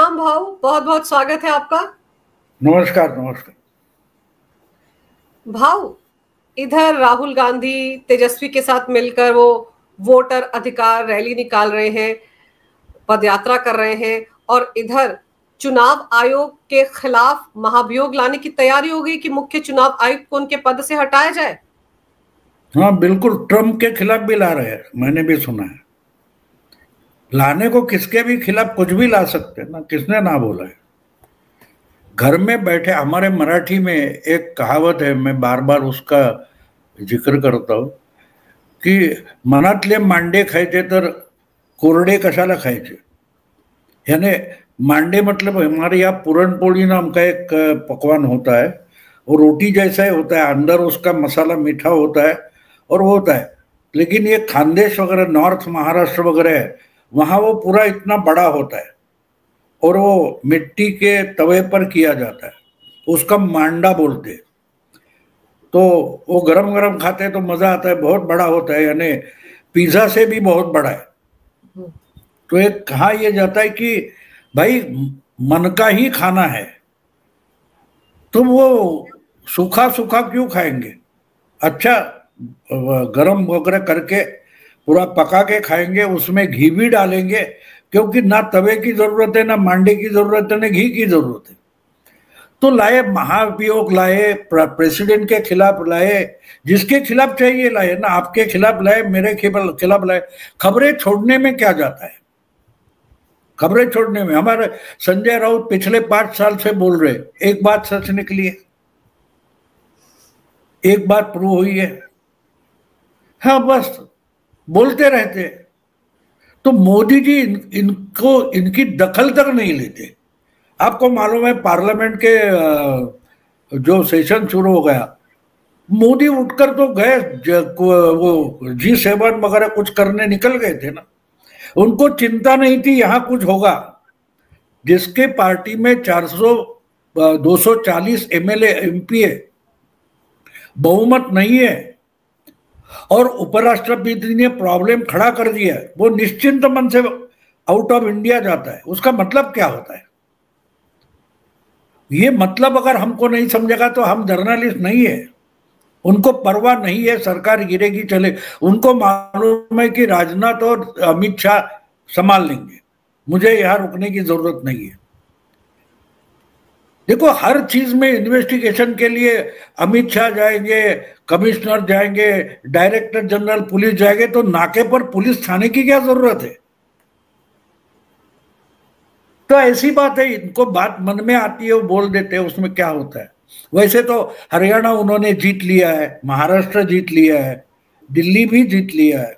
प्रणाम भाऊ, बहुत बहुत स्वागत है आपका। नमस्कार नमस्कार। भाऊ, इधर राहुल गांधी तेजस्वी के साथ मिलकर वो वोटर अधिकार रैली निकाल रहे हैं, पदयात्रा कर रहे हैं, और इधर चुनाव आयोग के खिलाफ महाभियोग लाने की तैयारी हो गई कि मुख्य चुनाव आयुक्त को उनके पद से हटाया जाए। हाँ बिल्कुल, ट्रम्प के खिलाफ भी ला रहे हैं, मैंने भी सुना है। लाने को किसके भी खिलाफ कुछ भी ला सकते हैं ना, किसने ना बोला है। घर में बैठे, हमारे मराठी में एक कहावत है, मैं बार बार उसका जिक्र करता हूँ की मनातले मांडे खायचे तर कोरडे कशाला खायचे। यानी मांडे मतलब हमारे यहाँ पूरनपोली नाम का एक पकवान होता है, वो रोटी जैसा ही होता है, अंदर उसका मसाला मीठा होता है और वो होता है। लेकिन ये खानदेश वगैरह, नॉर्थ महाराष्ट्र वगैरह है, वहाँ वो पूरा इतना बड़ा होता है और वो मिट्टी के तवे पर किया जाता है, उसका मांडा बोलते हैं। तो वो गरम गरम खाते हैं तो मजा आता है, बहुत बड़ा होता है, यानी पिज्जा से भी बहुत बड़ा है। तो एक कहा यह जाता है कि भाई मन का ही खाना है, तुम वो सूखा सूखा क्यों खाएंगे, अच्छा गरम वगैरह करके पूरा पका के खाएंगे, उसमें घी भी डालेंगे, क्योंकि ना तवे की जरूरत है, ना मांडे की जरूरत है, ना घी की जरूरत है। तो लाए, महाभियोग लाए, प्रेसिडेंट के खिलाफ लाए, जिसके खिलाफ चाहिए लाए ना, आपके खिलाफ लाए, मेरे खिलाफ लाए। खबरें छोड़ने में क्या जाता है, खबरें छोड़ने में। हमारे संजय राउत पिछले 5 साल से बोल रहे, एक बात सच निकली है, एक बात प्रूव हुई है। हाँ बस बोलते रहते। तो मोदी जी इनको इनकी दखल तक नहीं लेते। आपको मालूम है पार्लियामेंट के जो सेशन शुरू हो गया, मोदी उठकर तो गए, वो G7 वगैरह कुछ करने निकल गए थे ना, उनको चिंता नहीं थी यहां कुछ होगा। जिसके पार्टी में 240 MLA MP है, बहुमत नहीं है, और उपराष्ट्रपति ने प्रॉब्लम खड़ा कर दिया, वो निश्चिंत मन से आउट ऑफ इंडिया जाता है। उसका मतलब क्या होता है, ये मतलब अगर हमको नहीं समझेगा तो हम जर्नलिस्ट नहीं है। उनको परवाह नहीं है सरकार गिरेगी चले, उनको मालूम है कि राजनाथ और अमित शाह संभाल लेंगे, मुझे यहां रुकने की जरूरत नहीं है। देखो हर चीज में इन्वेस्टिगेशन के लिए अमित शाह जाएंगे, कमिश्नर जाएंगे, डायरेक्टर जनरल पुलिस जाएंगे, तो नाके पर पुलिस थाने की क्या जरूरत है। तो ऐसी बात है, इनको बात मन में आती है वो बोल देते हैं, उसमें क्या होता है। वैसे तो हरियाणा उन्होंने जीत लिया है, महाराष्ट्र जीत लिया है, दिल्ली भी जीत लिया है।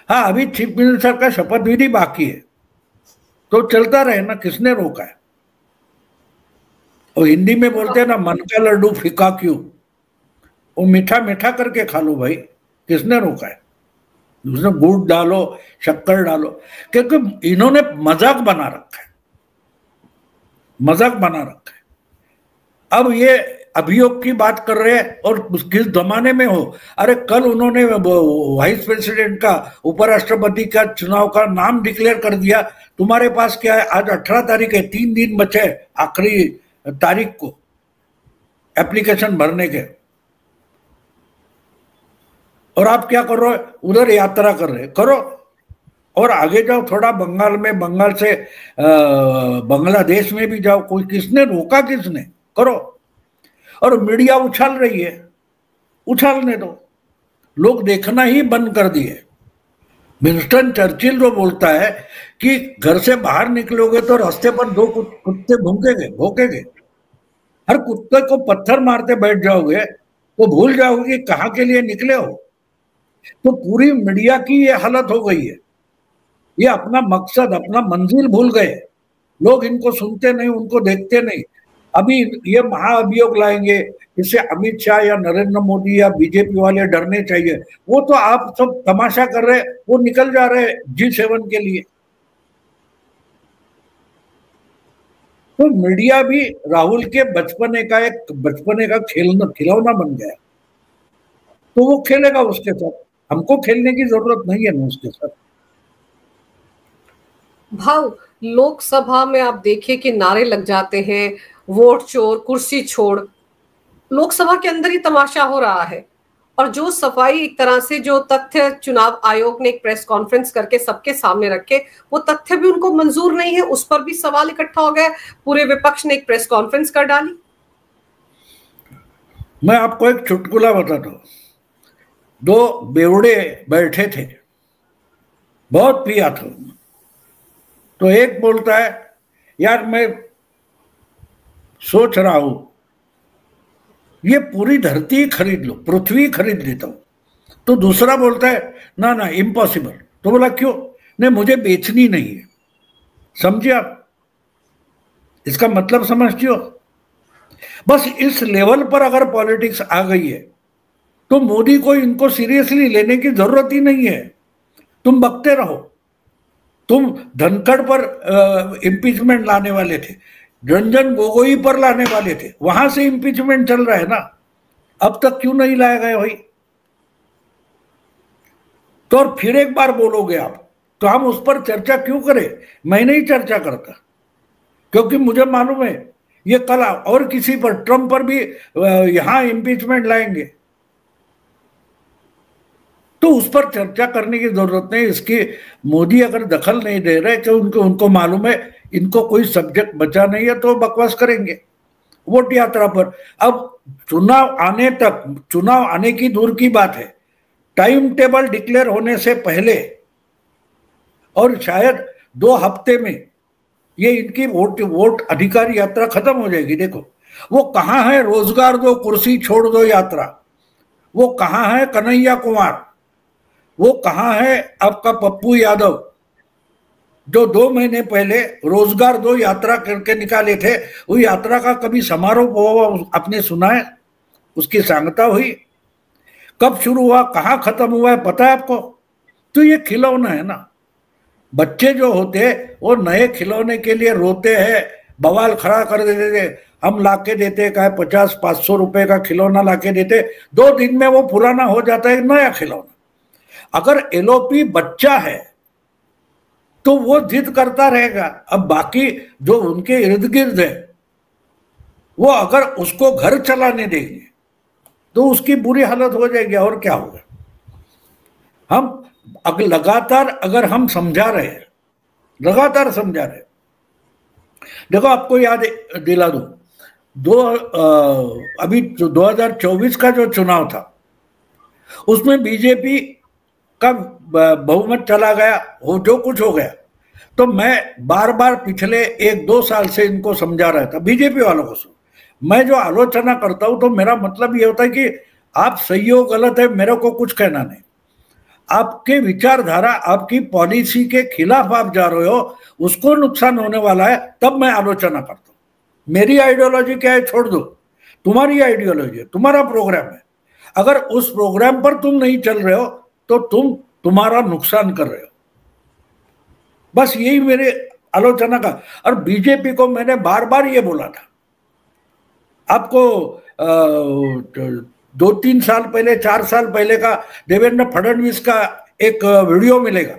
हाँ अभी चीफ मिनिस्टर का शपथ विधि बाकी है, तो चलता रहे ना, किसने रोका है। और हिंदी में बोलते हैं ना, मन का लड्डू फीका क्यों, वो मीठा मीठा करके खा लो भाई, किसने रोका है। उसमें गुड़ डालो, शक्कर डालो, क्योंकि इन्होंने मजाक बना रखा है, मजाक बना रखा है। अब ये अभियोग की बात कर रहे हैं, और किस जमाने में हो। अरे कल उन्होंने वाइस प्रेसिडेंट का, उपराष्ट्रपति का चुनाव का नाम डिक्लेयर कर दिया। तुम्हारे पास क्या है, आज 18 तारीख है, 3 दिन बचे आखिरी तारीख को एप्लीकेशन भरने के, और आप क्या कर रहे हो, उधर यात्रा कर रहे, करो और आगे जाओ थोड़ा, बंगाल में, बंगाल से बांग्लादेश में भी जाओ, कोई किसने रोका, किसने, करो। और मीडिया उछाल रही है, उछालने दो, लोग देखना ही बंद कर दिए। विंस्टन चर्चिल जो बोलता है कि घर से बाहर निकलोगे तो रास्ते पर 2 कुत्ते भूखेंगे भोंकेंगे, हर कुत्ते को पत्थर मारते बैठ जाओगे तो भूल जाओगे कि कहाँ के लिए निकले हो। तो पूरी मीडिया की ये हालत हो गई है, ये अपना मकसद, अपना मंजिल भूल गए। लोग इनको सुनते नहीं, उनको देखते नहीं। अभी ये महाअभियोग लाएंगे, इससे अमित शाह या नरेंद्र मोदी या बीजेपी वाले डरने चाहिए। वो तो आप सब तमाशा कर रहे, वो निकल जा रहे G7 के लिए। तो मीडिया भी राहुल के बचपने का खिलौना बन गया, तो वो खेलेगा उसके साथ, हमको खेलने की जरूरत नहीं है ना उसके साथ। भाव, लोकसभा में आप देखिए कि नारे लग जाते हैं, वोट चोर, कुर्सी छोड़। लोकसभा के अंदर ही तमाशा हो रहा है। और जो सफाई, एक तरह से जो तथ्य चुनाव आयोग ने एक प्रेस कॉन्फ्रेंस करके सबके सामने रखे, वो तथ्य भी उनको मंजूर नहीं है, उस पर भी सवाल इकट्ठा हो गए। पूरे विपक्ष ने एक प्रेस कॉन्फ्रेंस कर डाली। मैं आपको एक चुटकुला बताता हूं। दो बेवड़े बैठे थे, बहुत पिया था। तो एक बोलता है, यार मैं सोच रहा हूं ये पूरी धरती खरीद लो, पृथ्वी खरीद लेता हूं। तो दूसरा बोलता है, ना ना इम्पॉसिबल। तो बोला क्यों? नहीं, मुझे बेचनी नहीं है। समझे आप इसका मतलब? समझती हो? बस इस लेवल पर अगर पॉलिटिक्स आ गई है तो मोदी को इनको सीरियसली लेने की जरूरत ही नहीं है। तुम बकते रहो। तुम धनखड़ पर इम्पीचमेंट लाने वाले थे, रंजन गोगोई पर लाने वाले थे, वहां से इम्पीचमेंट चल रहा है ना। अब तक क्यों नहीं लाया गया भाई? तो और फिर एक बार बोलोगे आप तो हम उस पर चर्चा क्यों करें? मैं नहीं चर्चा करता, क्योंकि मुझे मालूम है ये कल और किसी पर, ट्रंप पर भी यहां इम्पीचमेंट लाएंगे। तो उस पर चर्चा करने की जरूरत नहीं। इसकी मोदी अगर दखल नहीं दे रहे तो उनको मालूम है इनको कोई सब्जेक्ट बचा नहीं है, तो बकवास करेंगे वोट यात्रा पर। अब चुनाव आने तक, चुनाव आने की दूर की बात है, टाइम टेबल डिक्लेयर होने से पहले और शायद 2 हफ्ते में ये इनकी वोट अधिकार यात्रा खत्म हो जाएगी। देखो वो कहां है रोजगार दो कुर्सी छोड़ दो यात्रा, वो कहां है कन्हैया कुमार, वो कहां है आपका पप्पू यादव जो 2 महीने पहले रोजगार दो यात्रा करके निकाले थे। वो यात्रा का कभी समारोह आपने सुना है? उसकी सांगता हुई? कब शुरू हुआ, कहां खत्म हुआ है पता है आपको? तो ये खिलौना है ना। बच्चे जो होते वो नए खिलौने के लिए रोते हैं, बवाल खड़ा कर देते थे। हम लाके देते, कहे 50-500 रुपए का खिलौना लाके देते, 2 दिन में वो पुराना हो जाता है नया खिलौना। अगर एलओपी बच्चा है तो वो जिद करता रहेगा। अब बाकी जो उनके इर्द गिर्द है वो अगर उसको घर चलाने देंगे तो उसकी बुरी हालत हो जाएगी। और क्या होगा? हम लगातार अगर हम समझा रहे हैं, लगातार समझा रहे। देखो आपको याद दिला दूं, अभी 2024 का जो चुनाव था उसमें बीजेपी का बहुमत चला गया, हो जो कुछ हो गया। तो मैं बार बार पिछले 1-2 साल से इनको समझा रहा था, बीजेपी वालों को। मैं जो आलोचना करता हूं तो मेरा मतलब ये होता है कि आप सही हो गलत है मेरे को कुछ कहना नहीं, आपके विचारधारा, आपकी पॉलिसी के खिलाफ आप जा रहे हो, उसको नुकसान होने वाला है, तब मैं आलोचना करता हूं। मेरी आइडियोलॉजी क्या है छोड़ दो, तुम्हारी आइडियोलॉजी है, तुम्हारा प्रोग्राम है। अगर उस प्रोग्राम पर तुम नहीं चल रहे हो तो तुम्हारा नुकसान कर रहे हो। बस यही मेरे आलोचना का। और बीजेपी को मैंने बार बार ये बोला था, आपको 2-3 साल पहले, 4 साल पहले का देवेंद्र फडणवीस का एक वीडियो मिलेगा।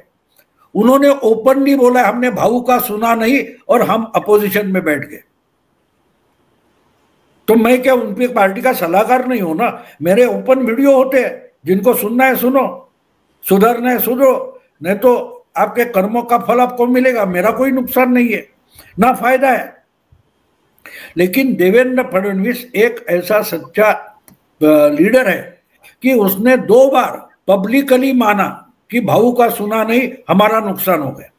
उन्होंने ओपनली बोला हमने भाऊ का सुना नहीं और हम अपोजिशन में बैठ गए। तो मैं क्या उनकी पार्टी का सलाहकार नहीं हूं ना? मेरे ओपन वीडियो होते हैं, जिनको सुनना है सुनो, सुधरना है सुधरो, नहीं तो आपके कर्मों का फल आपको मिलेगा। मेरा कोई नुकसान नहीं है ना फायदा है। लेकिन देवेंद्र फडणवीस एक ऐसा सच्चा लीडर है कि उसने 2 बार पब्लिकली माना कि भाऊ का सुना नहीं, हमारा नुकसान हो गया।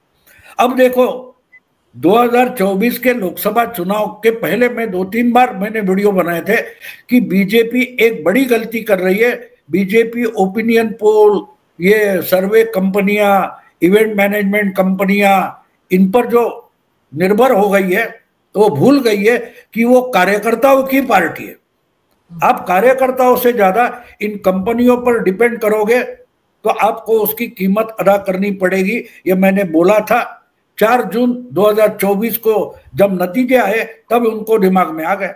अब देखो 2024 के लोकसभा चुनाव के पहले मैं 2-3 बार मैंने वीडियो बनाए थे कि बीजेपी एक बड़ी गलती कर रही है। बीजेपी ओपिनियन पोल, ये सर्वे कंपनियां, इवेंट मैनेजमेंट कंपनियां, इन पर जो निर्भर हो गई है तो वो भूल गई है कि वो कार्यकर्ताओं की पार्टी है। आप कार्यकर्ताओं से ज्यादा इन कंपनियों पर डिपेंड करोगे तो आपको उसकी कीमत अदा करनी पड़ेगी। ये मैंने बोला था। 4 जून 2024 को जब नतीजे आए तब उनको दिमाग में आ गए।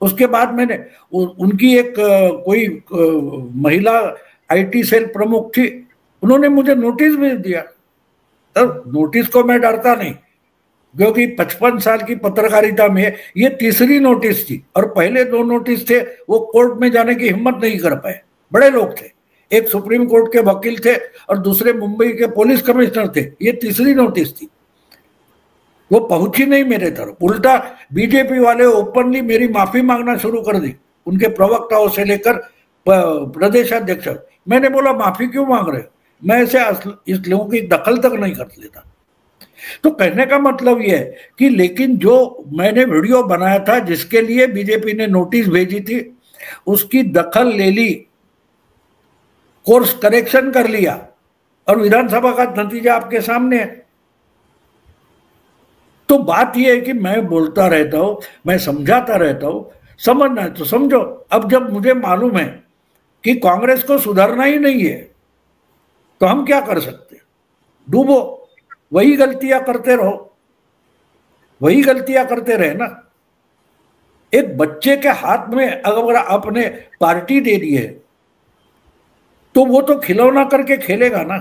उसके बाद मैंने उनकी एक कोई महिला आईटी सेल प्रमुख थी, उन्होंने मुझे नोटिस भेज दिया। तब नोटिस को मैं डरता नहीं, क्योंकि 55 साल की पत्रकारिता में ये तीसरी नोटिस थी, और पहले 2 नोटिस थे वो कोर्ट में जाने की हिम्मत नहीं कर पाए, बड़े लोग थे, एक सुप्रीम कोर्ट के वकील थे और दूसरे मुंबई के पुलिस कमिश्नर थे। ये तीसरी नोटिस थी, वो पहुंची नहीं मेरे तरफ। उल्टा बीजेपी वाले ओपनली मेरी माफी मांगना शुरू कर दी, उनके प्रवक्ताओं से लेकर प्रदेशाध्यक्ष। मैंने बोला माफी क्यों मांग रहे हो, मैं ऐसे इस लोगों की दखल तक नहीं कर लेता। तो कहने का मतलब यह है कि लेकिन जो मैंने वीडियो बनाया था जिसके लिए बीजेपी ने नोटिस भेजी थी, उसकी दखल ले ली, कोर्स करेक्शन कर लिया, और विधानसभा का नतीजा आपके सामने है। तो बात यह है कि मैं बोलता रहता हूं, मैं समझाता रहता हूं, समझना है तो समझो। अब जब मुझे मालूम है कि कांग्रेस को सुधरना ही नहीं है, तो हम क्या कर सकते? डूबो, वही गलतियां करते रहो, वही गलतियां करते रहे ना। एक बच्चे के हाथ में अगर आपने पार्टी दे दी है तो वो तो खिलौना करके खेलेगा ना।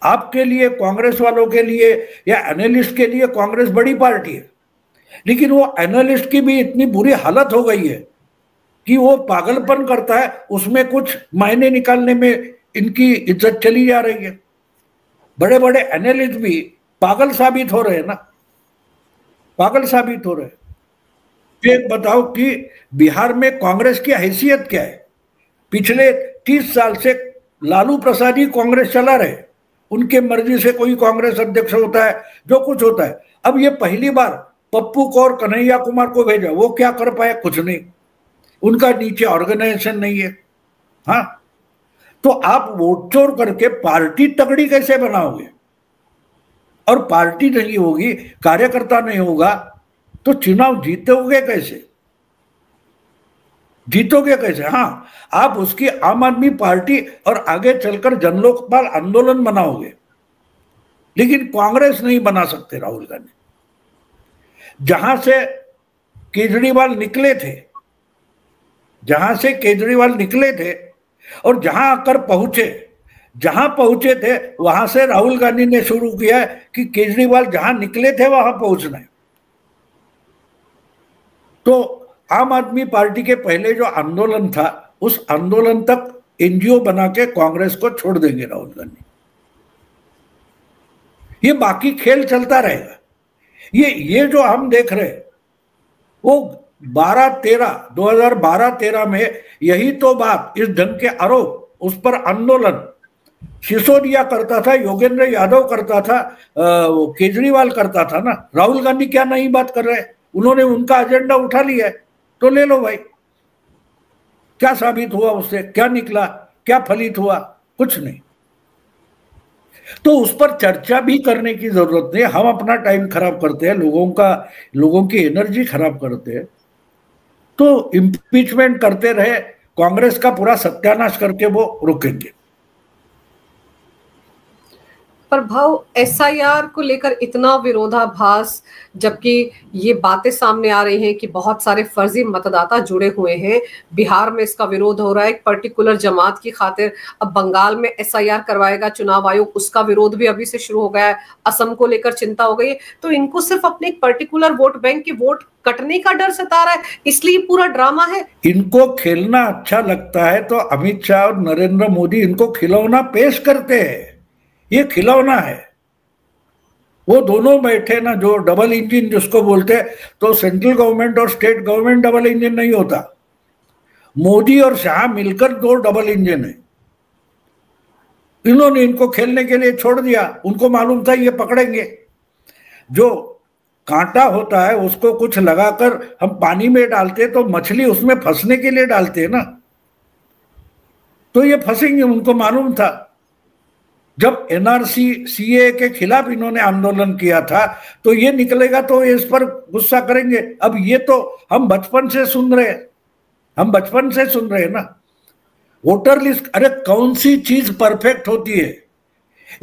आपके लिए, कांग्रेस वालों के लिए या एनालिस्ट के लिए कांग्रेस बड़ी पार्टी है, लेकिन वो एनालिस्ट की भी इतनी बुरी हालत हो गई है कि वो पागलपन करता है, उसमें कुछ मायने निकालने में इनकी इज्जत चली जा रही है। बड़े बड़े एनालिस्ट भी पागल साबित हो रहे हैं ना, पागल साबित हो रहे हैं। एक बताओ कि बिहार में कांग्रेस की हैसियत क्या है? पिछले 30 साल से लालू प्रसाद ही कांग्रेस चला रहे, उनके मर्जी से कोई कांग्रेस अध्यक्ष होता है, जो कुछ होता है। अब ये पहली बार पप्पू को और कन्हैया कुमार को भेजा, वो क्या कर पाए? कुछ नहीं, उनका नीचे ऑर्गेनाइजेशन नहीं है। हाँ, तो आप वोट चोर करके पार्टी तगड़ी कैसे बनाओगे? और पार्टी नहीं होगी, कार्यकर्ता नहीं होगा, तो चुनाव जीतोगे कैसे? जीतोगे कैसे? हाँ, आप उसकी आम आदमी पार्टी और आगे चलकर जनलोकपाल आंदोलन बनाओगे, लेकिन कांग्रेस नहीं बना सकते राहुल गांधी। जहां से केजरीवाल निकले थे, जहां से केजरीवाल निकले थे और जहां आकर जहां पहुंचे थे, वहां से राहुल गांधी ने शुरू किया कि केजरीवाल जहां निकले थे वहां पहुंचना है। तो आम आदमी पार्टी के पहले जो आंदोलन था, उस आंदोलन तक एनजीओ बना के कांग्रेस को छोड़ देंगे राहुल गांधी। ये बाकी खेल चलता रहेगा। ये जो हम देख रहे हैं, वो 2012-13 में यही तो बात, इस ढंग के आरोप, उस पर आंदोलन सिसोदिया करता था, योगेंद्र यादव करता था, केजरीवाल करता था ना। राहुल गांधी क्या नई बात कर रहे हैं? उन्होंने उनका एजेंडा उठा लिया है, तो ले लो भाई। क्या साबित हुआ उससे? क्या निकला? क्या फलित हुआ? कुछ नहीं। तो उस पर चर्चा भी करने की जरूरत नहीं। हम अपना टाइम खराब करते हैं, लोगों की एनर्जी खराब करते हैं। तो इम्पीचमेंट करते रहे, कांग्रेस का पूरा सत्यानाश करके वो रुकेंगे। पर भाव, एसआईआर को लेकर इतना विरोधाभास, जबकि ये बातें सामने आ रही हैं कि बहुत सारे फर्जी मतदाता जुड़े हुए हैं। बिहार में इसका विरोध हो रहा है एक पर्टिकुलर जमात की खातिर। अब बंगाल में एसआईआर करवाएगा चुनाव आयोग, उसका विरोध भी अभी से शुरू हो गया है। असम को लेकर चिंता हो गई है। तो इनको सिर्फ अपने एक पर्टिकुलर वोट बैंक के वोट कटने का डर सता रहा है, इसलिए पूरा ड्रामा है। इनको खेलना अच्छा लगता है तो अमित शाह और नरेंद्र मोदी इनको खिलौना पेश करते हैं। ये खिलौना है। वो दोनों बैठे ना, जो डबल इंजन जिसको बोलते हैं, तो सेंट्रल गवर्नमेंट और स्टेट गवर्नमेंट डबल इंजन नहीं होता। मोदी और शाह मिलकर 2 डबल इंजन है। इन्होंने इनको खेलने के लिए छोड़ दिया। उनको मालूम था ये पकड़ेंगे। जो कांटा होता है उसको कुछ लगाकर हम पानी में डालते तो मछली उसमें फंसने के लिए डालते हैं ना, तो ये फंसेंगे, उनको मालूम था। जब एनआरसी सीए के खिलाफ इन्होंने आंदोलन किया था तो ये निकलेगा तो इस पर गुस्सा करेंगे। अब ये तो हम बचपन से सुन रहे हैं, ना, वोटर लिस्ट। अरे कौन सी चीज परफेक्ट होती है?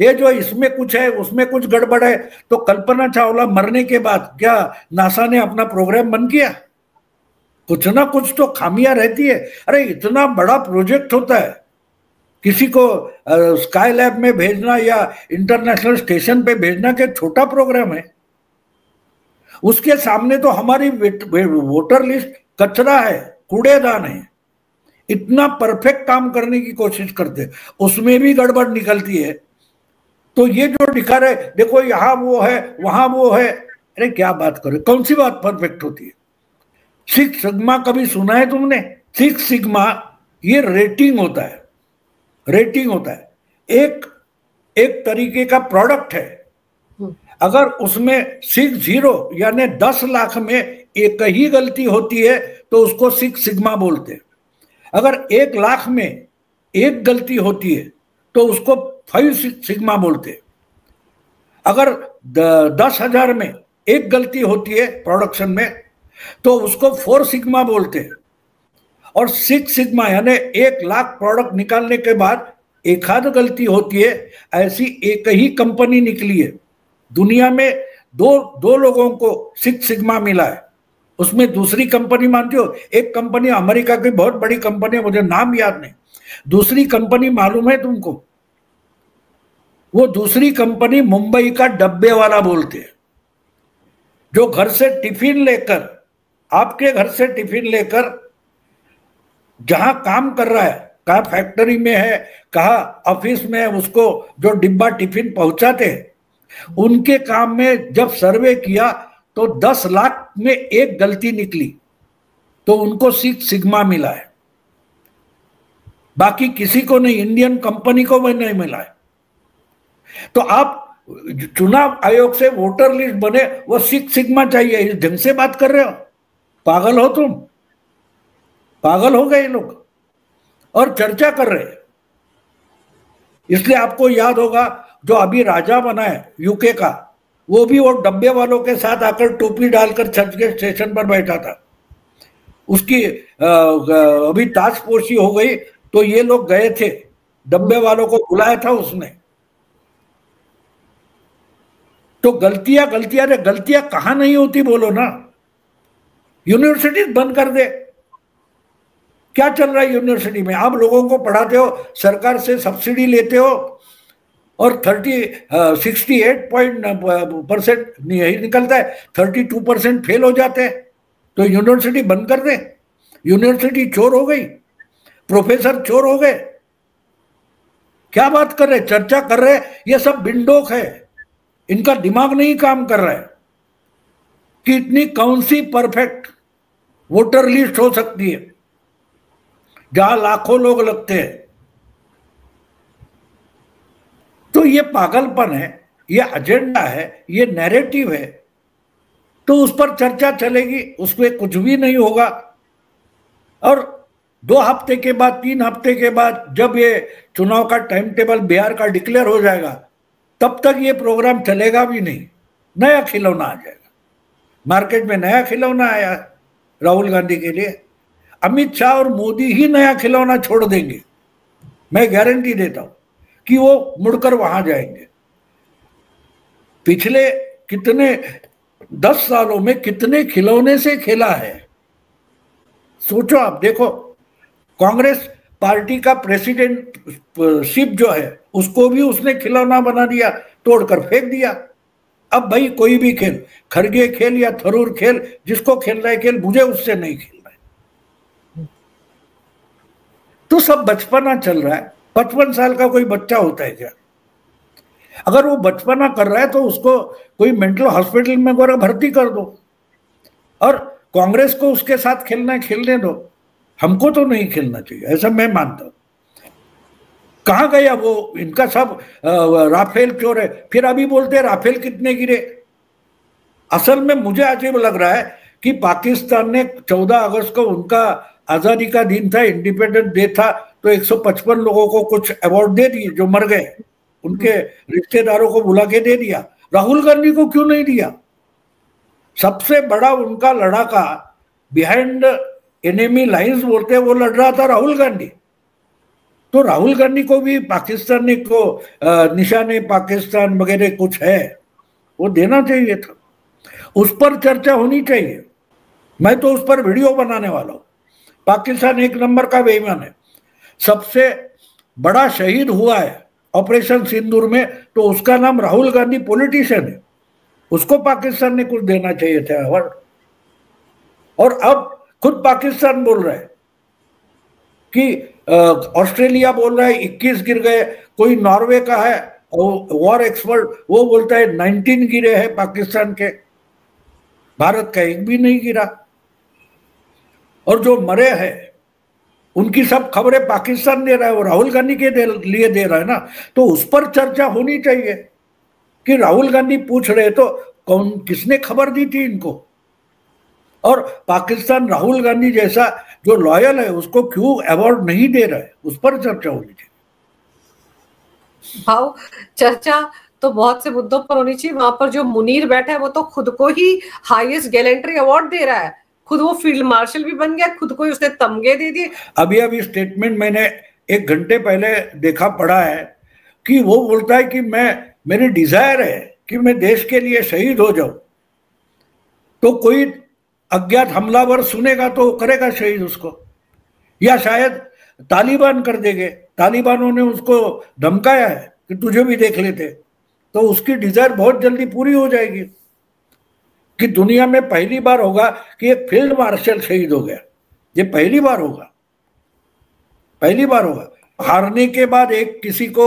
ये जो इसमें कुछ है उसमें कुछ गड़बड़ है, तो कल्पना चावला मरने के बाद क्या नासा ने अपना प्रोग्राम बंद किया? कुछ ना कुछ तो खामियां रहती है। अरे इतना बड़ा प्रोजेक्ट होता है, किसी को स्काई लैब में भेजना या इंटरनेशनल स्टेशन पे भेजना के छोटा प्रोग्राम है। उसके सामने तो हमारी वोटर लिस्ट कचरा है, कूड़ेदान है। इतना परफेक्ट काम करने की कोशिश करते, उसमें भी गड़बड़ निकलती है। तो ये जो दिखा रहे, देखो यहां वो है, वहां वो है, अरे क्या बात करे, कौन सी बात परफेक्ट होती है? सिक्स सिग्मा कभी सुना है तुमने? सिक्स सिग्मा ये रेटिंग होता है, रेटिंग होता है, एक एक तरीके का प्रोडक्ट है। अगर उसमें 60 यानी 10 लाख में एक ही गलती होती है तो उसको सिक्स सिग्मा बोलते हैं। अगर 1 लाख में एक गलती होती है तो उसको 5 सिग्मा बोलते हैं। अगर 10,000 में एक गलती होती है प्रोडक्शन में तो उसको 4 सिग्मा बोलते हैं। और 6 सिग्मा यानी 1 लाख प्रोडक्ट निकालने के बाद एक आध गलती होती है, ऐसी एक ही कंपनी निकली है दुनिया में। दो लोगों को 6 सिग्मा मिला है। उसमें दूसरी कंपनी मानते हो? एक कंपनी अमेरिका की बहुत बड़ी कंपनी है, मुझे नाम याद नहीं। दूसरी कंपनी मालूम है तुमको? वो दूसरी कंपनी मुंबई का डब्बे वाला बोलते हैं, जो घर से टिफिन लेकर, आपके घर से टिफिन लेकर जहां काम कर रहा है, कहा फैक्ट्री में है, कहा ऑफिस में है, उसको जो डिब्बा टिफिन पहुंचाते हैं, उनके काम में जब सर्वे किया तो 10 लाख में एक गलती निकली तो उनको 6 सिग्मा मिला है। बाकी किसी को नहीं, इंडियन कंपनी को भी नहीं मिला है। तो आप चुनाव आयोग से वोटर लिस्ट बने, वो 6 सिग्मा चाहिए, इस ढंग से बात कर रहे हो? पागल हो तुम? पागल हो गए लोग और चर्चा कर रहे हैं। इसलिए आपको याद होगा जो अभी राजा बना है यूके का, वो भी वो डब्बे वालों के साथ आकर टोपी डालकर चर्चगेट स्टेशन पर बैठा था। उसकी अभी ताजपोशी हो गई तो ये लोग गए थे, डब्बे वालों को बुलाया था उसने। तो गलतियां गलतियां, रे गलतियां कहां नहीं होती बोलो ना। यूनिवर्सिटी बंद कर दे। क्या चल रहा है यूनिवर्सिटी में? आप लोगों को पढ़ाते हो, सरकार से सब्सिडी लेते हो और 68% यही निकलता है, 32% फेल हो जाते हैं। तो यूनिवर्सिटी बंद कर दे। यूनिवर्सिटी चोर हो गई, प्रोफेसर चोर हो गए। क्या बात कर रहे, चर्चा कर रहे? ये सब बिंडोक है, इनका दिमाग नहीं काम कर रहा है कि इतनी कौन सी परफेक्ट वोटर लिस्ट हो सकती है जहां लाखों लोग लगते हैं। तो ये पागलपन है, ये एजेंडा है, ये नैरेटिव है। तो उस पर चर्चा चलेगी, उसमें कुछ भी नहीं होगा। और 2 हफ्ते के बाद, 3 हफ्ते के बाद जब ये चुनाव का टाइम टेबल बिहार का डिक्लेयर हो जाएगा, तब तक ये प्रोग्राम चलेगा भी नहीं। नया खिलौना आ जाएगा। मार्केट में नया खिलौना आया राहुल गांधी के लिए। अमित शाह और मोदी ही नया खिलौना छोड़ देंगे, मैं गारंटी देता हूं कि वो मुड़कर वहां जाएंगे। पिछले कितने 10 सालों में कितने खिलौने से खेला है, सोचो आप। देखो, कांग्रेस पार्टी का प्रेसिडेंटशिप जो है उसको भी उसने खिलौना बना दिया, तोड़कर फेंक दिया। अब भाई कोई भी खेल, खरगे खेल या थरूर खेल, जिसको खेल रहा है खेल, मुझे उससे नहीं खेलना है। तो सब बचपना चल रहा है। 55 साल का कोई बच्चा होता है क्या? अगर वो बचपना कर रहा है तो उसको कोई मेंटल हॉस्पिटल में भर्ती कर दो, और कांग्रेस को उसके साथ खेलना है खेलने दो। हमको तो नहीं खेलना चाहिए, ऐसा मैं मानता हूं। कहां गया वो? इनका सब राफेल चोर है, फिर अभी बोलते हैं राफेल कितने गिरे। असल में मुझे अजीब लग रहा है कि पाकिस्तान ने 14 अगस्त को उनका आजादी का दिन था, इंडिपेंडेंस डे था, तो 155 लोगों को कुछ अवार्ड दे दिए जो मर गए, उनके रिश्तेदारों को बुला के दे दिया। राहुल गांधी को क्यों नहीं दिया? सबसे बड़ा उनका लड़ाका, बिहाइंड एनिमी लाइंस बोलते हैं, वो लड़ रहा था राहुल गांधी। तो राहुल गांधी को भी पाकिस्तानी को निशाने पाकिस्तान वगैरह कुछ है, वो देना चाहिए था। उस पर चर्चा होनी चाहिए। मैं तो उस पर वीडियो बनाने वाला हूं। पाकिस्तान एक नंबर का बेईमान है। सबसे बड़ा शहीद हुआ है ऑपरेशन सिंदूर में, तो उसका नाम राहुल गांधी पॉलिटिशियन है। उसको पाकिस्तान ने कुछ देना चाहिए था अवार्ड। और अब खुद पाकिस्तान बोल रहा है कि ऑस्ट्रेलिया बोल रहा है 21 गिर गए, कोई नॉर्वे का है वॉर एक्सपर्ट वो बोलता है 19 गिरे हैं पाकिस्तान के, भारत का एक भी नहीं गिरा। और जो मरे हैं उनकी सब खबरें पाकिस्तान दे रहा है, वो राहुल गांधी के लिए दे रहा है ना, तो उस पर चर्चा होनी चाहिए कि राहुल गांधी पूछ रहे तो कौन, किसने खबर दी थी इनको, और पाकिस्तान राहुल गांधी जैसा जो लॉयल है उसको क्यों अवार्ड नहीं दे रहा है, उस पर चर्चा होनी चाहिए। भाव चर्चा तो बहुत से मुद्दों पर होनी चाहिए। वहां पर जो मुनीर बैठा है वो तो खुद को ही हाईएस्ट गैलेंट्री अवार्ड दे रहा है, खुद वो फील्ड मार्शल भी बन गया, खुद को ही उसने तमगे दे दिए। अभी स्टेटमेंट मैंने 1 घंटे पहले देखा पढ़ा है कि वो बोलता है कि मेरी डिजायर है कि मैं देश के लिए शहीद हो जाऊं, तो कोई अज्ञात हमलावर सुनेगा तो करेगा शहीद उसको, या शायद तालिबान कर देंगे, तालिबानों ने उसको धमकाया है कि तुझे भी देख लेते, तो उसकी डिजायर बहुत जल्दी पूरी हो जाएगी कि दुनिया में पहली बार होगा कि एक फील्ड मार्शल शहीद हो गया। ये पहली बार होगा, पहली बार होगा। हारने के बाद एक किसी को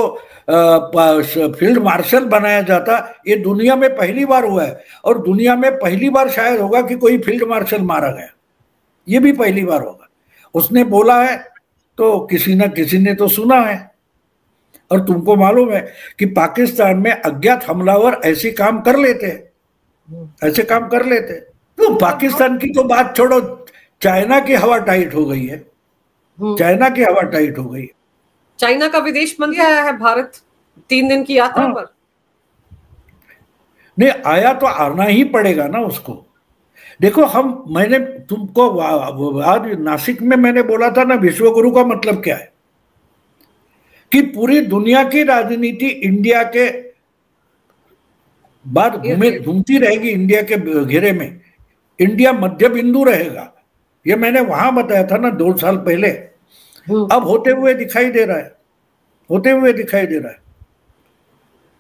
फील्ड मार्शल बनाया जाता, ये दुनिया में पहली बार हुआ है, और दुनिया में पहली बार शायद होगा कि कोई फील्ड मार्शल मारा गया, ये भी पहली बार होगा। उसने बोला है तो किसी न किसी ने तो सुना है। और तुमको मालूम है कि पाकिस्तान में अज्ञात हमलावर ऐसे काम कर लेते हैं, ऐसे काम कर लेते हैं। तो पाकिस्तान की तो बात छोड़ो, चाइना की हवा टाइट हो गई है, चाइना की हवा टाइट हो गई है। चाइना का विदेश मंत्री आया है भारत 3 दिन की यात्रा पर। नहीं आया तो आना ही पड़ेगा ना उसको। देखो मैंने तुमको आज नासिक में मैंने बोला था ना, विश्व गुरु का मतलब क्या है, कि पूरी दुनिया की राजनीति इंडिया के बाद घूमती रहेगी, इंडिया के घेरे में इंडिया मध्य बिंदु रहेगा। ये मैंने वहां बताया था ना 2 साल पहले, अब होते हुए दिखाई दे रहा है, होते हुए दिखाई दे रहा है।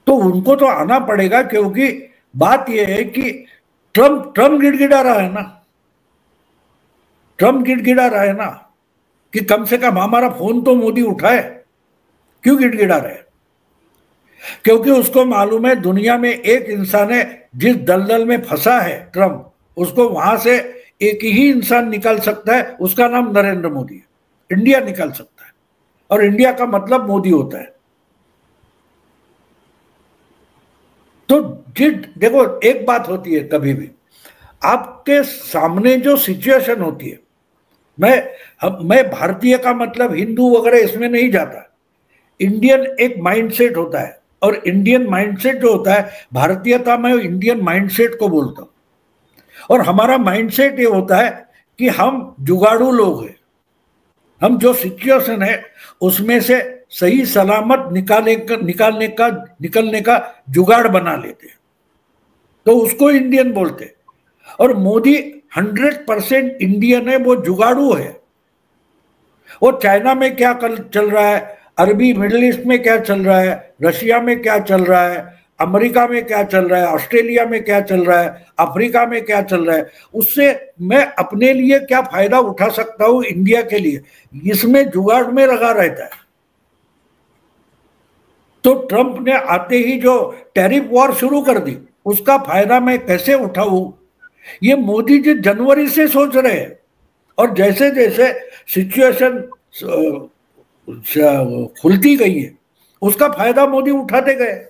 तो उनको तो आना पड़ेगा, क्योंकि बात यह है कि ट्रम्प गिड़गिड़ा रहा है ना, ट्रम्प गिड़गिड़ा रहा है ना कि कम से कम हमारा फोन तो मोदी उठाए। क्यों गिड़गिड़ा रहे? क्योंकि उसको मालूम है दुनिया में एक इंसान है जिस दलदल में फंसा है ट्रम्प, उसको वहां से एक ही इंसान निकाल सकता है, उसका नाम नरेंद्र मोदी है। इंडिया निकाल सकता है, और इंडिया का मतलब मोदी होता है। तो देखो एक बात होती है, कभी भी आपके सामने जो सिचुएशन होती है, मैं भारतीय का मतलब हिंदू वगैरह इसमें नहीं जाता। इंडियन एक माइंडसेट होता है, और इंडियन माइंडसेट जो होता है, भारतीयता में इंडियन माइंडसेट को बोलता हूं। और हमारा माइंडसेट ये होता है कि हम जुगाड़ू लोग हैं, हम जो सिचुएशन है उसमें से सही सलामत निकलने का जुगाड़ बना लेते हैं, तो उसको इंडियन बोलते हैं। और मोदी 100% इंडियन है, वो जुगाड़ू है। वो चाइना में क्या चल रहा है, अरबी मिडिल ईस्ट में क्या चल रहा है, रशिया में क्या चल रहा है, अमेरिका में क्या चल रहा है, ऑस्ट्रेलिया में क्या चल रहा है, अफ्रीका में क्या चल रहा है, उससे मैं अपने लिए क्या फायदा उठा सकता हूं इंडिया के लिए, इसमें जुगाड़ में लगा रहता है। तो ट्रंप ने आते ही जो टैरिफ वॉर शुरू कर दी, उसका फायदा मैं कैसे उठाऊं, ये मोदी जी जनवरी से सोच रहे हैं। और जैसे जैसे सिचुएशन खुलती गई है, उसका फायदा मोदी उठाते गए।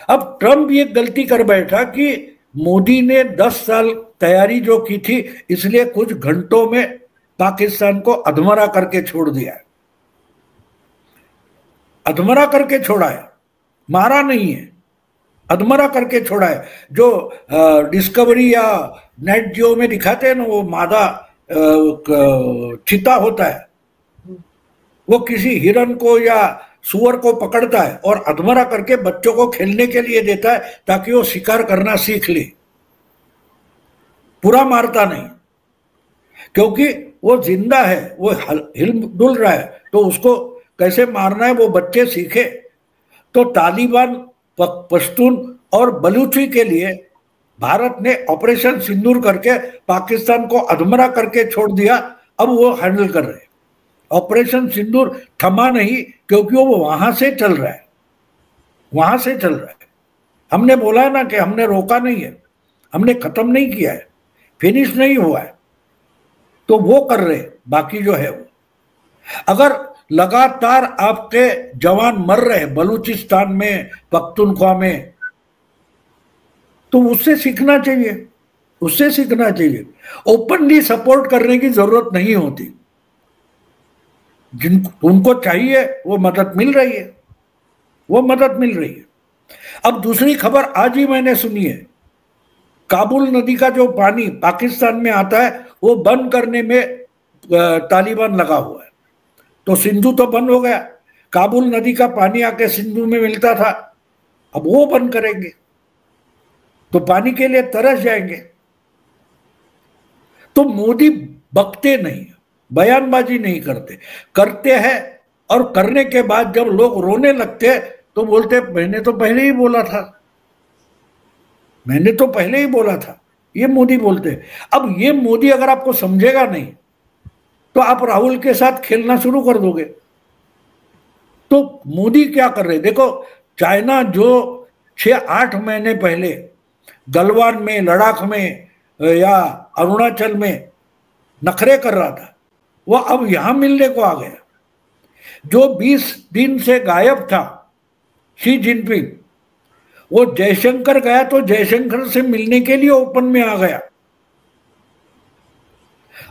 अब ट्रंप ये गलती कर बैठा कि मोदी ने 10 साल तैयारी जो की थी, इसलिए कुछ घंटों में पाकिस्तान को अधमरा करके छोड़ दिया है। अधमरा करके छोड़ा है, मारा नहीं है, अधमरा करके छोड़ा है। जो डिस्कवरी या नेट जियो में दिखाते हैं ना, वो मादा चीता होता है, वो किसी हिरन को या सुअर को पकड़ता है और अधमरा करके बच्चों को खेलने के लिए देता है, ताकि वो शिकार करना सीख ले। पूरा मारता नहीं, क्योंकि वो जिंदा है, वो हिल डुल रहा है, तो उसको कैसे मारना है वो बच्चे सीखे। तो तालिबान, पश्तून और बलूची के लिए भारत ने ऑपरेशन सिंदूर करके पाकिस्तान को अधमरा करके छोड़ दिया, अब वो हैंडल कर रहे हैं। ऑपरेशन सिंदूर थमा नहीं, क्योंकि वो वहां से चल रहा है, वहां से चल रहा है। हमने बोला है ना कि हमने रोका नहीं है, हमने खत्म नहीं किया है, फिनिश नहीं हुआ है, तो वो कर रहे, बाकी जो है वो। अगर लगातार आपके जवान मर रहे बलूचिस्तान में, पख्तूनख्वा में, तो उससे सीखना चाहिए, उससे सीखना चाहिए। ओपनली सपोर्ट करने की जरूरत नहीं होती, जिनको उनको चाहिए वो मदद मिल रही है, वो मदद मिल रही है। अब दूसरी खबर आज ही मैंने सुनी है, काबुल नदी का जो पानी पाकिस्तान में आता है वो बंद करने में तालिबान लगा हुआ है। तो सिंधु तो बंद हो गया, काबुल नदी का पानी आके सिंधु में मिलता था, अब वो बंद करेंगे तो पानी के लिए तरस जाएंगे। तो मोदी बकते नहीं, बयानबाजी नहीं करते, करते हैं, और करने के बाद जब लोग रोने लगते तो बोलते मैंने तो पहले ही बोला था, मैंने तो पहले ही बोला था, ये मोदी बोलते। अब ये मोदी अगर आपको समझेगा नहीं तो आप राहुल के साथ खेलना शुरू कर दोगे। तो मोदी क्या कर रहे, देखो चाइना जो 6-8 महीने पहले गलवान में, लद्दाख में या अरुणाचल में नखरे कर रहा था, वो अब यहां मिलने को आ गया। जो 20 दिन से गायब था शी जिनपिंग, वो जयशंकर गया तो जयशंकर से मिलने के लिए ओपन में आ गया।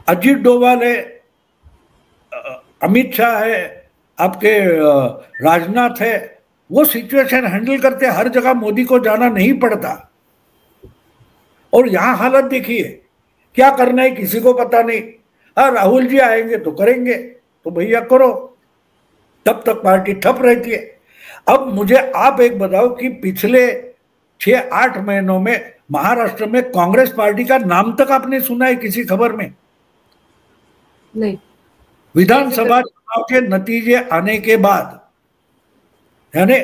अजीत डोभाल है, अमित शाह है, आपके राजनाथ है, वो सिचुएशन हैंडल करते, हर जगह मोदी को जाना नहीं पड़ता। और यहां हालत देखिए, क्या करना है किसी को पता नहीं। हाँ, राहुल जी आएंगे तो करेंगे, तो भैया करो, तब तक पार्टी ठप रहती है। अब मुझे आप एक बताओ कि पिछले 6-8 महीनों में महाराष्ट्र में कांग्रेस पार्टी का नाम तक आपने सुना है किसी खबर में? नहीं। विधानसभा चुनाव के नतीजे आने के बाद, यानी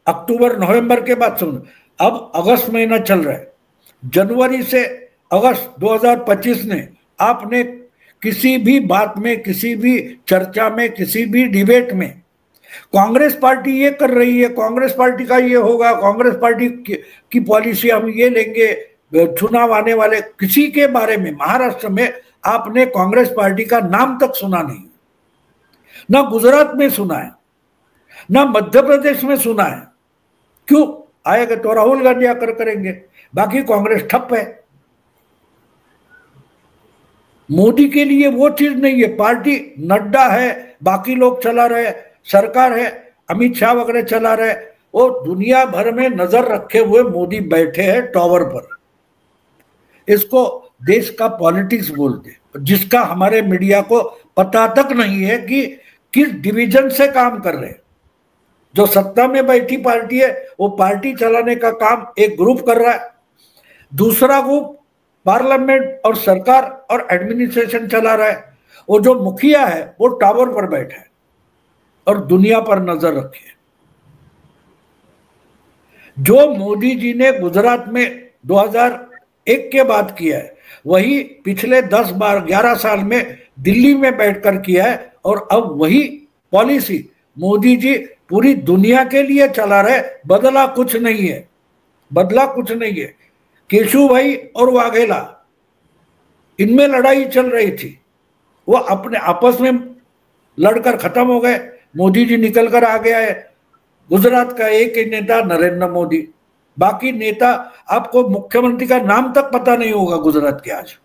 अक्टूबर नवंबर के बाद सुन, अब अगस्त महीना चल रहा है, जनवरी से अगस्त 2025 ने आपने किसी भी बात में, किसी भी चर्चा में, किसी भी डिबेट में कांग्रेस पार्टी ये कर रही है, कांग्रेस पार्टी का ये होगा, कांग्रेस पार्टी की पॉलिसी हम ये लेंगे, चुनाव आने वाले, किसी के बारे में महाराष्ट्र में आपने कांग्रेस पार्टी का नाम तक सुना नहीं। ना गुजरात में सुना है, ना मध्य प्रदेश में सुना है। क्यों? आएगा तो राहुल गांधी आकर करेंगे, बाकी कांग्रेस ठप है। मोदी के लिए वो चीज नहीं है, पार्टी नड्डा है, बाकी लोग चला रहे, सरकार है, अमित शाह वगैरह चला रहे, वो दुनिया भर में नजर रखे हुए मोदी बैठे हैं टॉवर पर। इसको देश का पॉलिटिक्स बोलते, जिसका हमारे मीडिया को पता तक नहीं है कि किस डिवीजन से काम कर रहे हैं। जो सत्ता में बैठी पार्टी है वो पार्टी चलाने का काम एक ग्रुप कर रहा है, दूसरा ग्रुप पार्लियामेंट और सरकार और एडमिनिस्ट्रेशन चला रहा है, वो जो मुखिया है वो टावर पर बैठा है और दुनिया पर नजर रखी है। जो मोदी जी ने गुजरात में 2001 के बाद किया है, वही पिछले 10-11 साल में दिल्ली में बैठकर किया है, और अब वही पॉलिसी मोदी जी पूरी दुनिया के लिए चला रहे। बदला कुछ नहीं है, बदला कुछ नहीं है। केशु भाई और वाघेला, इनमें लड़ाई चल रही थी, वो अपने आपस में लड़कर खत्म हो गए, मोदी जी निकल कर आ गया है। गुजरात का एक ही नेता नरेंद्र मोदी, बाकी नेता आपको मुख्यमंत्री का नाम तक पता नहीं होगा गुजरात के, आज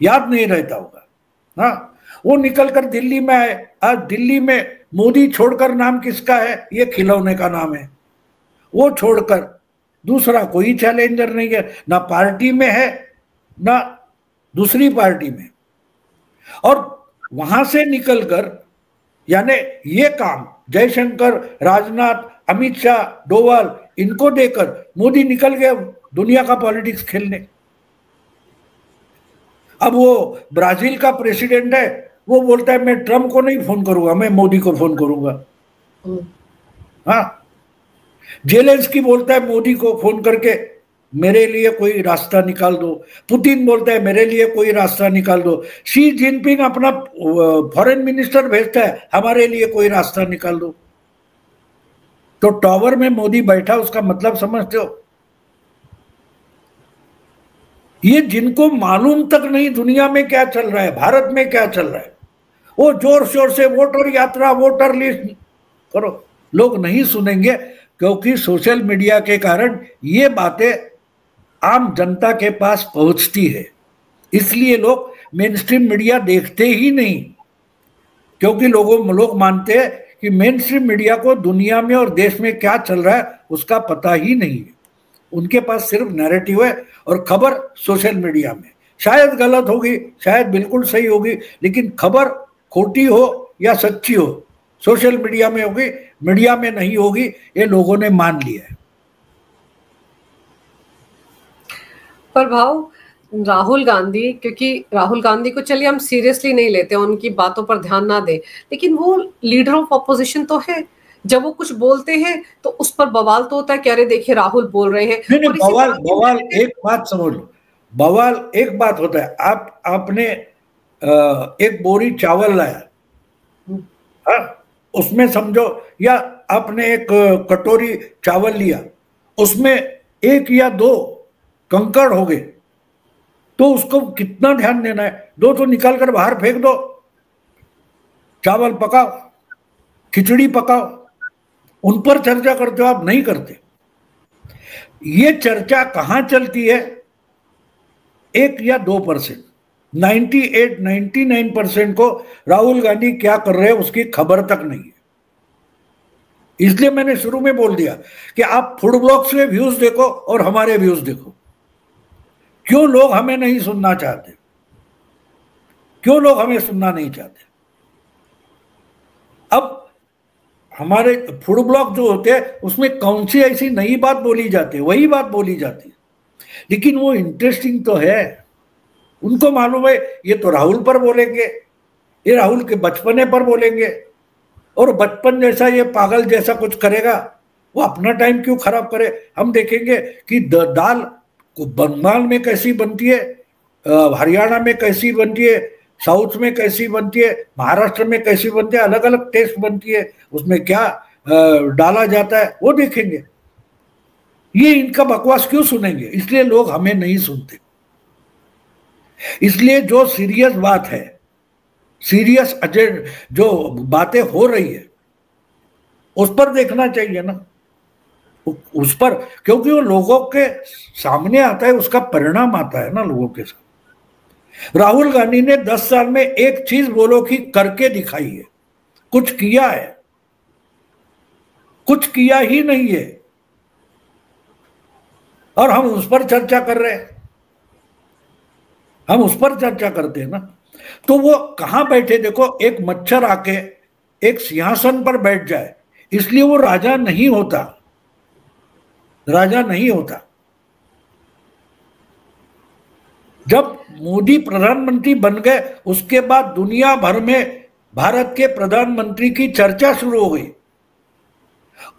याद नहीं रहता होगा। हाँ, वो निकलकर दिल्ली में आए। आज दिल्ली में मोदी छोड़कर नाम किसका है? ये खिलौने का नाम है। वो छोड़कर दूसरा कोई चैलेंजर नहीं है, ना पार्टी में है ना दूसरी पार्टी में। और वहां से निकलकर, यानी ये काम जयशंकर, राजनाथ, अमित शाह, डोवाल, इनको देकर मोदी निकल गए दुनिया का पॉलिटिक्स खेलने। अब वो ब्राजील का प्रेसिडेंट है, वो बोलता है मैं ट्रम्प को नहीं फोन करूंगा, मैं मोदी को फोन करूंगा। हाँ, जेलेंस्की बोलता है मोदी को फोन करके मेरे लिए कोई रास्ता निकाल दो, पुतिन बोलता है मेरे लिए कोई रास्ता निकाल दो, शी जिनपिंग अपना फॉरेन मिनिस्टर भेजता है हमारे लिए कोई रास्ता निकाल दो। तो टावर में मोदी बैठा उसका मतलब समझते हो? ये जिनको मालूम तक नहीं दुनिया में क्या चल रहा है, भारत में क्या चल रहा है, वो जोर शोर से वोटर यात्रा, वोटर लिस्ट करो, लोग नहीं सुनेंगे क्योंकि सोशल मीडिया के कारण ये बातें आम जनता के पास पहुंचती है। इसलिए लोग मेन स्ट्रीम मीडिया देखते ही नहीं, क्योंकि लोग मानते हैं कि मेन स्ट्रीम मीडिया को दुनिया में और देश में क्या चल रहा है उसका पता ही नहीं है। उनके पास सिर्फ नैरेटिव है और खबर सोशल मीडिया में शायद गलत होगी, शायद बिल्कुल सही होगी, लेकिन खबर खोटी हो या सच्ची हो सोशल मीडिया में होगी, मीडिया में नहीं होगी, ये लोगों ने मान लिया है। प्रभाव राहुल गांधी, क्योंकि राहुल गांधी को चलिए हम सीरियसली नहीं लेते, उनकी बातों पर ध्यान ना दें, लेकिन वो लीडर ऑफ ऑपोजिशन तो है। जब वो कुछ बोलते हैं तो उस पर बवाल तो होता है कि अरे देखिए राहुल बोल रहे हैं। नहीं, बवाल एक बात समझ लो, बवाल एक बात होता है, आपने एक बोरी चावल लाया, उसमें समझो, या आपने एक कटोरी चावल लिया, उसमें एक या दो कंकड़ हो गए, तो उसको कितना ध्यान देना है? दो तो निकाल कर बाहर फेंक दो, चावल पकाओ, खिचड़ी पकाओ, उन पर चर्चा करते हो, आप नहीं करते। ये चर्चा कहां चलती है? 1 या 2%, 99% को राहुल गांधी क्या कर रहे हैं उसकी खबर तक नहीं है। इसलिए मैंने शुरू में बोल दिया कि आप फूड ब्लॉग्स में व्यूज देखो और हमारे व्यूज देखो। क्यों लोग हमें नहीं सुनना चाहते? क्यों लोग हमें सुनना नहीं चाहते? अब हमारे फूड ब्लॉग जो होते हैं उसमें कौन सी ऐसी नई बात बोली जाती है? वही बात बोली जाती है, लेकिन वो इंटरेस्टिंग तो है। उनको मालूम है ये तो राहुल पर बोलेंगे, ये राहुल के बचपने पर बोलेंगे, और बचपन जैसा ये पागल जैसा कुछ करेगा, वो अपना टाइम क्यों खराब करे? हम देखेंगे कि दाल बंगाल में कैसी बनती है, हरियाणा में कैसी बनती है, साउथ में कैसी बनती है, महाराष्ट्र में कैसी बनती है, अलग अलग टेस्ट बनती है, उसमें क्या डाला जाता है वो देखेंगे। ये इनका बकवास क्यों सुनेंगे? इसलिए लोग हमें नहीं सुनते। इसलिए जो सीरियस बात है, सीरियस जो बातें हो रही है उस पर देखना चाहिए ना, उस पर, क्योंकि वो लोगों के सामने आता है, उसका परिणाम आता है ना लोगों के साथ। राहुल गांधी ने 10 साल में एक चीज बोलो कि करके दिखाई है, कुछ किया है? कुछ किया ही नहीं है, और हम उस पर चर्चा कर रहे हैं। हम उस पर चर्चा करते हैं ना, तो वो कहां बैठे? देखो, एक मच्छर आके एक सिंहासन पर बैठ जाए, इसलिए वो राजा नहीं होता, राजा नहीं होता। जब मोदी प्रधानमंत्री बन गए उसके बाद दुनिया भर में भारत के प्रधानमंत्री की चर्चा शुरू हो गई।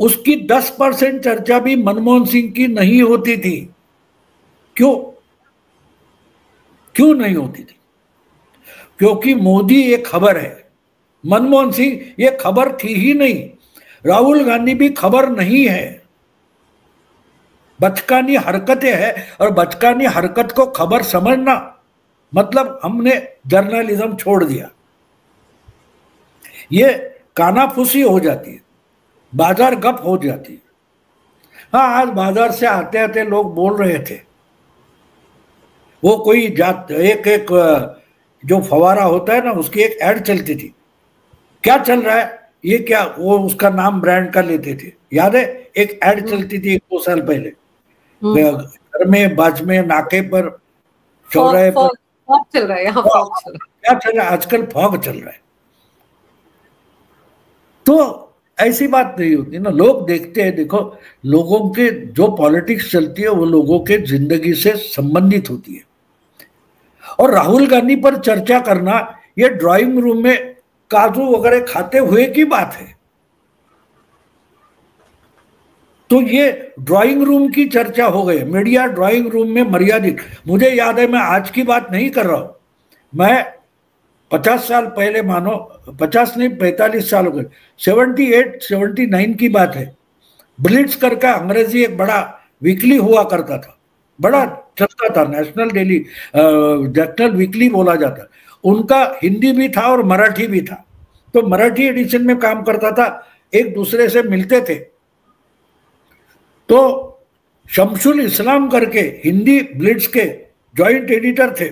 उसकी 10% चर्चा भी मनमोहन सिंह की नहीं होती थी। क्यों? क्यों नहीं होती थी? क्योंकि मोदी एक खबर है, मनमोहन सिंह ये खबर थी ही नहीं, राहुल गांधी भी खबर नहीं है, बचकानी हरकतें हैं, और बचकानी हरकत को खबर समझना मतलब हमने जर्नलिज्म छोड़ दिया। ये कानाफूसी हो जाती है, बाजार गप हो जाती है। हाँ, आज बाजार से आते आते लोग बोल रहे थे, वो कोई जात एक जो फवारा होता है ना, उसकी एक ऐड चलती थी। क्या चल रहा है ये? क्या वो उसका नाम ब्रांड का लेते थे, याद है? एक ऐड चलती थी 1-2 साल पहले, घर में, बाज में, नाके पर, चौराहे पर। फॉग चल रहा है, यहाँ फॉग चल रहा है। क्या चल रहा है आजकल? फॉग चल रहा है। तो ऐसी बात नहीं होती ना, लोग देखते हैं। देखो, लोगों के जो पॉलिटिक्स चलती है वो लोगों के जिंदगी से संबंधित होती है, और राहुल गांधी पर चर्चा करना ये ड्राइंग रूम में काजू वगैरह खाते हुए की बात है। तो ये ड्राइंग रूम की चर्चा हो गई, मीडिया ड्राइंग रूम में मर्यादित। मुझे याद है, मैं आज की बात नहीं कर रहा हूं, मैं 50 साल पहले, मानो 50 नहीं 45 साल हो गए, 78 79 की बात है। ब्लिट्स करके अंग्रेजी एक बड़ा वीकली हुआ करता था, बड़ा चलता था, नेशनल वीकली बोला जाता। उनका हिंदी भी था और मराठी भी था, तो मराठी एडिशन में काम करता था, एक दूसरे से मिलते थे। तो शमसुल इस्लाम करके हिंदी ब्लिट्स के जॉइंट एडिटर थे,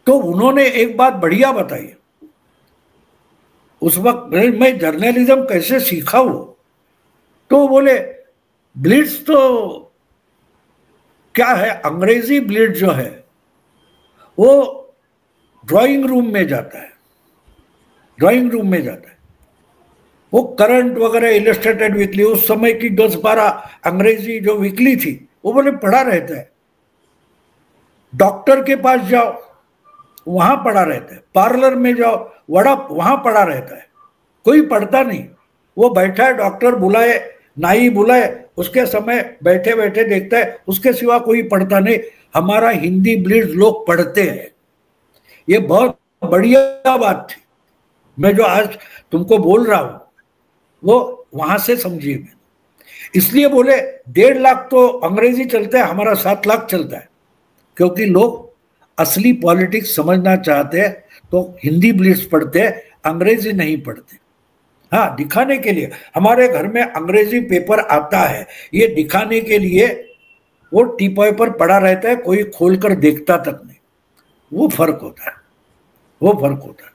तो उन्होंने एक बात बढ़िया बताई। उस वक्त मैं जर्नलिज्म कैसे सीखा हूं, तो बोले ब्लिट्स तो क्या है, अंग्रेजी ब्लिट्स जो है वो ड्राइंग रूम में जाता है, ड्राइंग रूम में जाता है। वो करंट वगैरह, इलस्ट्रेटेड वीकली, उस समय की 10-12 अंग्रेजी जो वीकली थी, वो बोले पढ़ा रहता है। डॉक्टर के पास जाओ, वहां पढ़ा रहता है। पार्लर में जाओ, वहां पढ़ा रहता है। कोई पढ़ता नहीं, वो बैठा है, डॉक्टर बुलाए, नाई बुलाए, उसके समय बैठे बैठे देखता है, उसके सिवा कोई पढ़ता नहीं। हमारा हिंदी ब्लिट्स लोग पढ़ते हैं, ये बहुत बढ़िया बात थी। मैं जो आज तुमको बोल रहा हूं वो वहां से समझिए। मैं इसलिए बोले 1.5 लाख तो अंग्रेजी चलता है, हमारा 7 लाख चलता है, क्योंकि लोग असली पॉलिटिक्स समझना चाहते हैं तो हिंदी ब्लिट्स पढ़ते हैं, अंग्रेजी नहीं पढ़ते। हाँ, दिखाने के लिए हमारे घर में अंग्रेजी पेपर आता है, ये दिखाने के लिए वो टीपॉय पर पड़ा रहता है, कोई खोलकर देखता तक नहीं। वो फर्क होता है, वो फर्क होता है।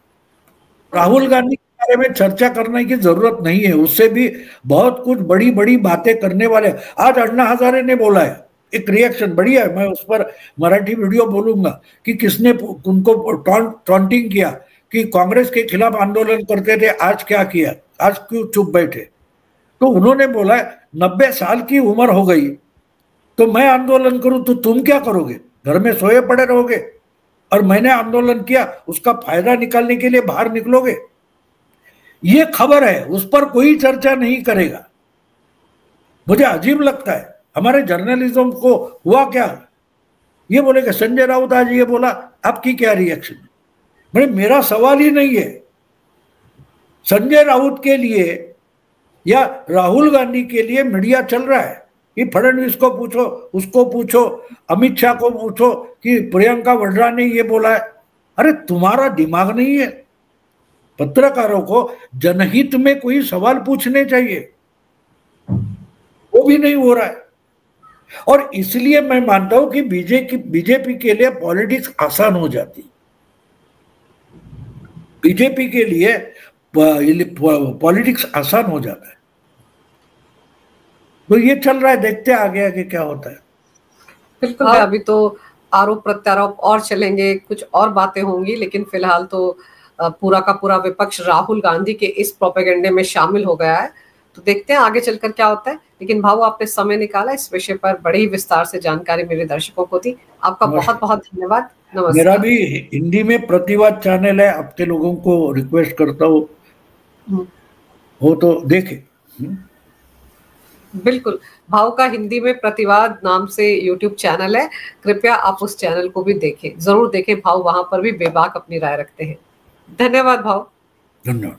राहुल गांधी के बारे में चर्चा करने की जरूरत नहीं है, उससे भी बहुत कुछ बड़ी बड़ी बातें करने वाले। आज अन्ना हजारे ने बोला है, एक रिएक्शन बढ़िया है, मैं उस पर मराठी वीडियो बोलूंगा कि किसने उनको टॉन्टिंग किया कि कांग्रेस के खिलाफ आंदोलन करते थे, आज क्या किया, आज क्यों चुप बैठे। तो उन्होंने बोला 90 साल की उम्र हो गई तो मैं आंदोलन करूं तो तुम क्या करोगे, घर में सोए पड़े रहोगे, और मैंने आंदोलन किया उसका फायदा निकालने के लिए बाहर निकलोगे। ये खबर है, उस पर कोई चर्चा नहीं करेगा। मुझे अजीब लगता है, हमारे जर्नलिज्म को हुआ क्या। ये बोलेगा संजय राउत आज ये बोला, आपकी क्या रिएक्शन। मेरा सवाल ही नहीं है संजय राउत के लिए या राहुल गांधी के लिए मीडिया चल रहा है कि फडणवीस को पूछो, उसको पूछो, अमित शाह को पूछो कि प्रियंका वाड्रा ने ये बोला है। अरे तुम्हारा दिमाग नहीं है। पत्रकारों को जनहित में कोई सवाल पूछने चाहिए, वो भी नहीं हो रहा है। और इसलिए मैं मानता हूं कि बीजेपी के लिए पॉलिटिक्स आसान हो जाती, बीजेपी के लिए पॉलिटिक्स आसान हो जाता है। तो ये चल रहा है, देखते हैं आगे आगे क्या होता है। बिल्कुल है, अभी तो आरोप प्रत्यारोप और चलेंगे, कुछ और बातें होंगी, लेकिन फिलहाल तो पूरा का पूरा विपक्ष राहुल गांधी के इस प्रोपेगेंडे में शामिल हो गया है। तो देखते हैं आगे चलकर क्या होता है। लेकिन भाऊ, आपने समय निकाला, इस विषय पर बड़ी विस्तार से जानकारी मेरे दर्शकों को दी, आपका बहुत बहुत धन्यवाद। नमस्कार। मेरा भी हिंदी में प्रतिवाद चैनल है, आपके लोगों को रिक्वेस्ट करता हूँ हो तो देखे। बिल्कुल, भाव का हिंदी में प्रतिवाद नाम से यूट्यूब चैनल है, कृपया आप उस चैनल को भी देखें, जरूर देखें। भाव वहां पर भी बेबाक अपनी राय रखते हैं। धन्यवाद भाव। धन्यवाद।